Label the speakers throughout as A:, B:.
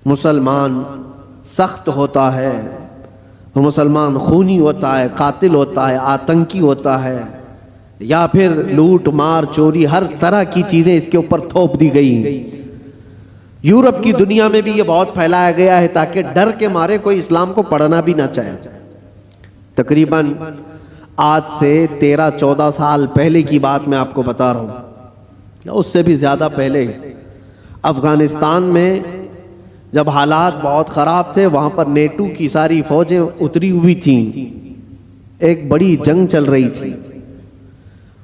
A: मुसलमान सख्त होता है, मुसलमान खूनी होता है, कातिल होता है, आतंकी होता है, या फिर लूट मार चोरी हर तरह की चीज़ें इसके ऊपर थोप दी गई। यूरोप की दुनिया में भी ये बहुत फैलाया गया है ताकि डर के मारे कोई इस्लाम को पढ़ना भी ना चाहे। तकरीबन आज से 13-14 साल पहले की बात मैं आपको बता रहा हूँ, या उससे भी ज़्यादा पहले, अफ़गानिस्तान में जब हालात बहुत ख़राब थे, वहाँ पर नेटो की सारी फ़ौजें उतरी हुई थीं, एक बड़ी जंग चल रही थी।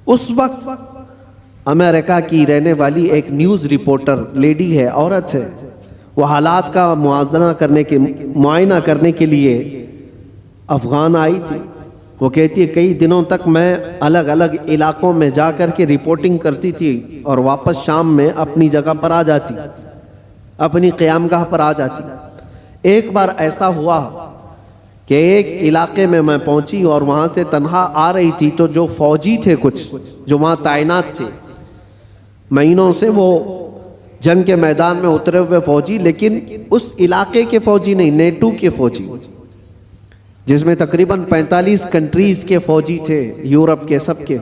A: उस वक्त अमेरिका की रहने वाली एक न्यूज़ रिपोर्टर, लेडी है, औरत है, वो हालात का मुआयना करने के लिए अफ़गान आई थी। वो कहती है कई दिनों तक मैं अलग अलग इलाकों में जा कर के रिपोर्टिंग करती थी और वापस शाम में अपनी जगह पर आ जाती, अपनी क़यामगाह पर आ जाती। एक बार ऐसा हुआ कि एक इलाके में मैं पहुंची और वहाँ से तन्हा आ रही थी, तो जो फौजी थे कुछ जो वहाँ तैनात थे, महीनों से वो जंग के मैदान में उतरे हुए फौजी, लेकिन उस इलाके के फौजी नहीं, नेटो के फौजी, जिसमें तकरीबन 45 कंट्रीज के फौजी थे, यूरोप के सबके।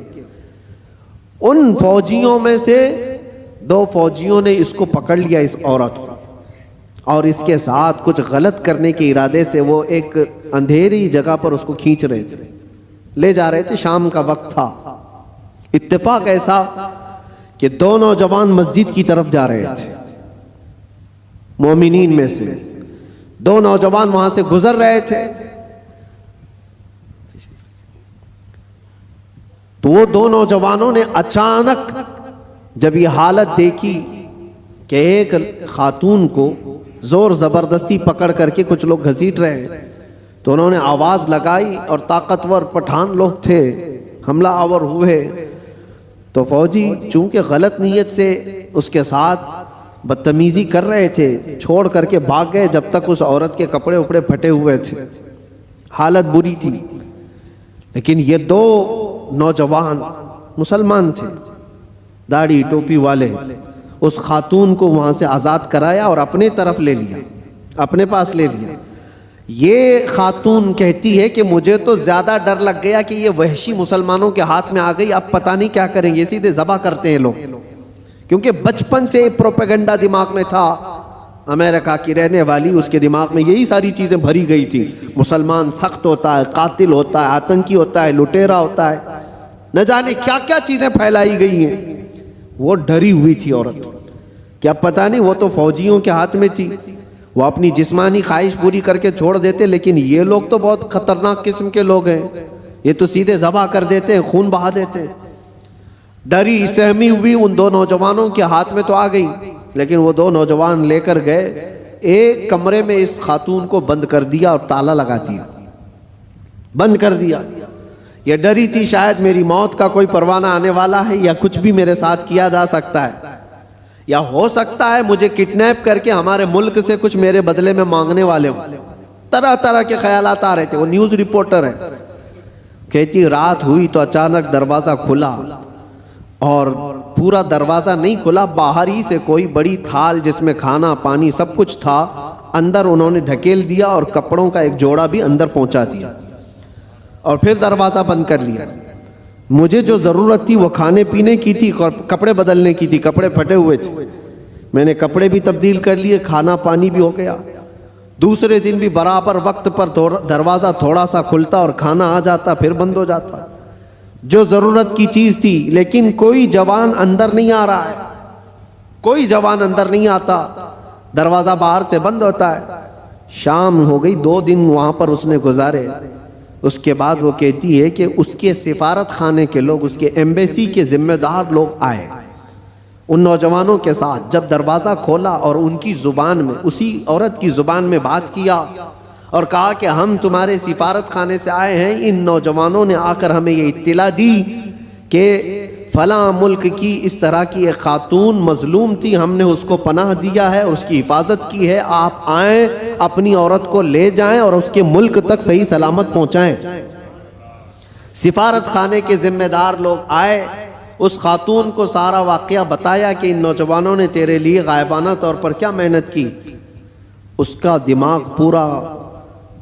A: उन फौजियों में से 2 फौजियों ने इसको पकड़ लिया, इस औरत को, और इसके साथ कुछ गलत करने के इरादे से वो एक अंधेरी जगह पर उसको खींच रहे थे, ले जा रहे थे। शाम का वक्त था। इत्तेफाक ऐसा कि 2 नौजवान मस्जिद की तरफ जा रहे थे, मोमिनीन में से 2 नौजवान वहां से गुजर रहे थे। तो वो 2 नौजवानों ने अचानक जब ये हालत देखी कि एक खातून को जोर जबरदस्ती पकड़ करके कुछ लोग घसीट रहे हैं, तो उन्होंने आवाज लगाई और ताकतवर पठान लोग थे, हमला आवर हुए। तो फौजी चूंकि गलत नीयत से उसके साथ बदतमीजी कर रहे थे, छोड़ करके भाग गए जब तक उस औरत के कपड़े उपड़े फटे हुए थे, हालत बुरी थी। लेकिन ये 2 नौजवान मुसलमान थे, दाढ़ी टोपी वाले, उस खातून को वहां से आज़ाद कराया और अपने तरफ ले लिया, अपने पास ले लिया। ये खातून कहती है कि मुझे तो ज़्यादा डर लग गया कि ये वहशी मुसलमानों के हाथ में आ गई, अब पता नहीं क्या करेंगे, सीधे ज़बह करते हैं लोग। क्योंकि बचपन से प्रोपेगेंडा दिमाग में था, अमेरिका की रहने वाली, उसके दिमाग में यही सारी चीज़ें भरी गई थी। मुसलमान सख्त होता है, कातिल होता है, आतंकी होता है, लुटेरा होता है, न जाने क्या क्या चीज़ें फैलाई गई हैं। वो डरी हुई थी औरत, क्या पता नहीं, वो तो फौजियों के हाथ में थी, वो अपनी जिस्मानी ख्वाहिश पूरी करके छोड़ देते, लेकिन ये लोग तो बहुत खतरनाक किस्म के लोग हैं, ये तो सीधे ज़बह कर देते हैं, खून बहा देते हैं। डरी सहमी हुई उन 2 नौजवानों के हाथ में तो आ गई, लेकिन वो 2 नौजवान लेकर गए, एक कमरे में इस खातून को बंद कर दिया और ताला लगा दिया, बंद कर दिया। ये डरी थी शायद मेरी मौत का कोई परवाना आने वाला है, या कुछ भी मेरे साथ किया जा सकता है, या हो सकता है मुझे किडनैप करके हमारे मुल्क से कुछ मेरे बदले में मांगने वाले हो। तरह तरह के ख्यालात आ रहे थे। वो न्यूज़ रिपोर्टर है, कहती रात हुई तो अचानक दरवाज़ा खुला, और पूरा दरवाज़ा नहीं खुला, बाहर ही से कोई बड़ी थाल जिसमें खाना पानी सब कुछ था, अंदर उन्होंने ढकेल दिया और कपड़ों का एक जोड़ा भी अंदर पहुंचा दिया, और फिर दरवाज़ा बंद कर लिया। मुझे जो ज़रूरत थी वो खाने पीने की थी, कपड़े बदलने की थी, कपड़े फटे हुए थे, मैंने कपड़े भी तब्दील कर लिए, खाना पानी भी हो गया। दूसरे दिन भी बराबर वक्त पर दरवाज़ा थोड़ा सा खुलता और खाना आ जाता, फिर बंद हो जाता, जो ज़रूरत की चीज़ थी। लेकिन कोई जवान अंदर नहीं आ रहा है, कोई जवान अंदर नहीं आता, दरवाज़ा बाहर से बंद होता है। शाम हो गई, 2 दिन वहाँ पर उसने गुजारे। उसके बाद वो कहती है कि उसके सिफारत खाने के लोग, उसके एम्बेसी के जिम्मेदार लोग आए उन नौजवानों के साथ। जब दरवाज़ा खोला और उनकी ज़ुबान में, उसी औरत की ज़ुबान में बात किया और कहा कि हम तुम्हारे सिफारत खाने से आए हैं, इन नौजवानों ने आकर हमें ये इत्तला दी कि फ़लाँ मुल्क की इस तरह की एक खातून मजलूम थी, हमने उसको पनाह दिया है, उसकी हिफाजत की है, आप आएँ, अपनी औरत को ले जाएं और उसके मुल्क तक सही सलामत पहुँचाएँ। सिफारत खाने के ज़िम्मेदार लोग आए, उस खातून को सारा वाक़या बताया कि इन नौजवानों ने तेरे लिए गायबाना तौर पर क्या मेहनत की। उसका दिमाग पूरा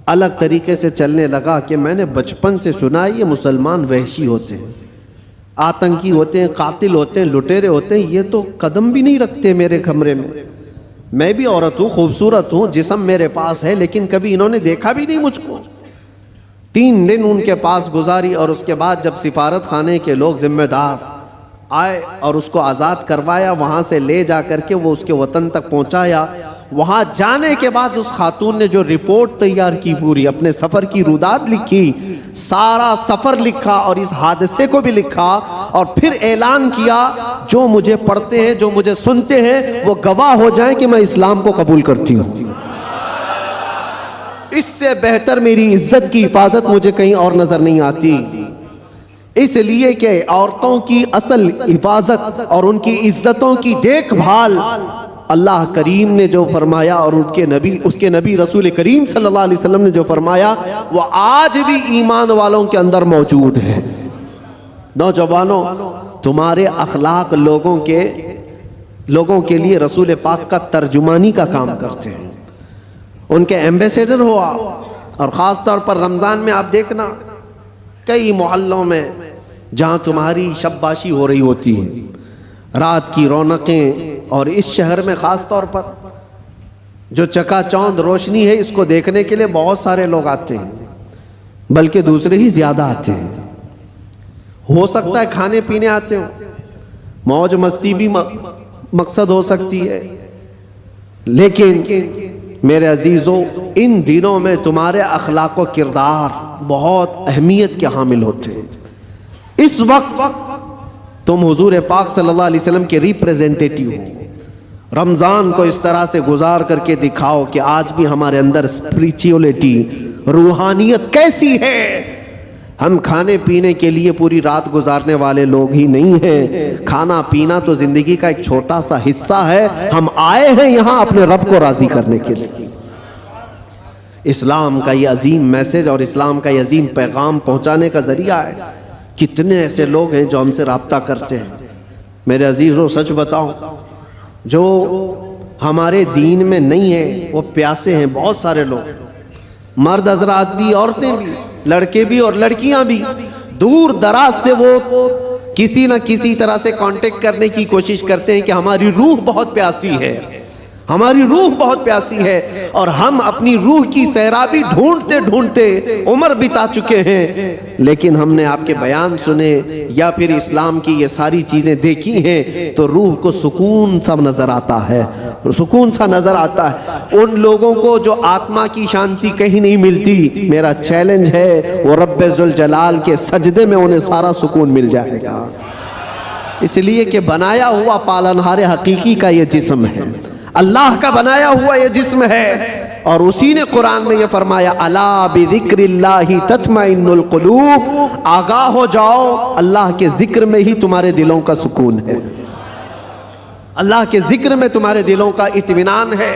A: अलग तरीके से चलने लगा कि मैंने बचपन से सुना है ये मुसलमान वहशी होते हैं, आतंकी होते हैं, कातिल होते हैं, लुटेरे होते हैं, ये तो कदम भी नहीं रखते मेरे कमरे में। मैं भी औरत हूँ, खूबसूरत हूँ, जिस्म मेरे पास है, लेकिन कभी इन्होंने देखा भी नहीं मुझको। 3 दिन उनके पास गुजारी और उसके बाद जब सिफारत खाने के लोग जिम्मेदार आए और उसको आज़ाद करवाया, वहाँ से ले जा करके वो उसके वतन तक पहुँचाया। वहाँ जाने के बाद उस खातून ने जो रिपोर्ट तैयार की, पूरी अपने सफ़र की रुदात लिखी, सारा सफ़र लिखा और इस हादसे को भी लिखा और फिर ऐलान किया, जो मुझे पढ़ते हैं, जो मुझे सुनते हैं, वो गवाह हो जाएं कि मैं इस्लाम को कबूल करती हूँ। इससे बेहतर मेरी इज्जत की हिफाजत मुझे कहीं और नजर नहीं आती। इसलिए कि औरतों की असल हिफाजत और उनकी इज्जतों की देखभाल अल्लाह करीम ने जो फरमाया और उसके नबी रसूल करीम सल्लल्लाहु अलैहि वसल्लम ने जो फरमाया, वो आज भी ईमान वालों के अंदर मौजूद है। नौजवानों, तुम्हारे अखलाक लोगों के लिए रसूल पाक का तर्जुमानी का काम करते हैं, उनके एम्बेसडर हो आप। और ख़ास तौर पर रमज़ान में आप देखना, कई मोहल्लों में जहाँ तुम्हारी शब्बाशी हो रही होती है, रात की रौनकें, और इस शहर में ख़ास तौर पर जो चकाचौंध रोशनी है, इसको देखने के लिए बहुत सारे लोग आते हैं, बल्कि दूसरे ही ज़्यादा आते हैं। हो सकता है खाने पीने आते हो, मौज मस्ती भी मकसद हो सकती है, लेकिन मेरे अजीज़ों, इन दिनों में तुम्हारे अखलाक व किरदार बहुत अहमियत के हामिल होते हैं। इस वक्त तुम हुजूर पाक सल्लल्लाहु अलैहि वसल्लम के रिप्रेजेंटेटिव हो। रमज़ान को इस तरह से गुजार करके दिखाओ कि आज भी हमारे अंदर स्पिरिचुअलिटी, रूहानियत कैसी है। हम खाने पीने के लिए पूरी रात गुजारने वाले लोग ही नहीं हैं। खाना पीना तो जिंदगी का एक छोटा सा हिस्सा है। हम आए हैं यहाँ अपने रब को राजी करने के लिए। इस्लाम का ये अजीम मैसेज और इस्लाम का ये अजीम पैगाम पहुँचाने का जरिया है। कितने ऐसे लोग हैं जो हमसे राब्ता करते हैं। मेरे अजीज़ों, सच बताओ, जो हमारे दीन में नहीं है वो प्यासे हैं बहुत सारे लोग, मर्द हजरात भी, औरतें भी, लड़के भी और लड़कियां भी। दूर दराज से वो किसी न किसी तरह से कांटेक्ट करने की कोशिश करते हैं कि हमारी रूह बहुत प्यासी है, हमारी रूह बहुत प्यासी है। और हम अपनी रूह की सैराबी ढूंढते ढूंढते उम्र बिता चुके हैं, लेकिन हमने आपके बयान सुने या फिर इस्लाम की ये सारी चीज़ें देखी हैं तो रूह को सुकून सा नज़र आता है, सुकून सा नज़र आता है। उन लोगों को जो आत्मा की शांति कहीं नहीं मिलती, मेरा चैलेंज है वो रब्बे जुल जलाल के सजदे में उन्हें सारा सुकून मिल जाएगा। इसलिए कि बनाया हुआ पालनहार हकीकी का ये जिस्म है, अल्लाह का बनाया हुआ ये जिस्म है। और उसी ने कुरान में ये फरमाया, अला बिज़िक्रिल्लाहि तत्मइन्नुल कुलूब, आगाह हो जाओ, अल्लाह के जिक्र में ही तुम्हारे दिलों का सुकून है, अल्लाह के जिक्र में तुम्हारे दिलों का इत्मीनान है।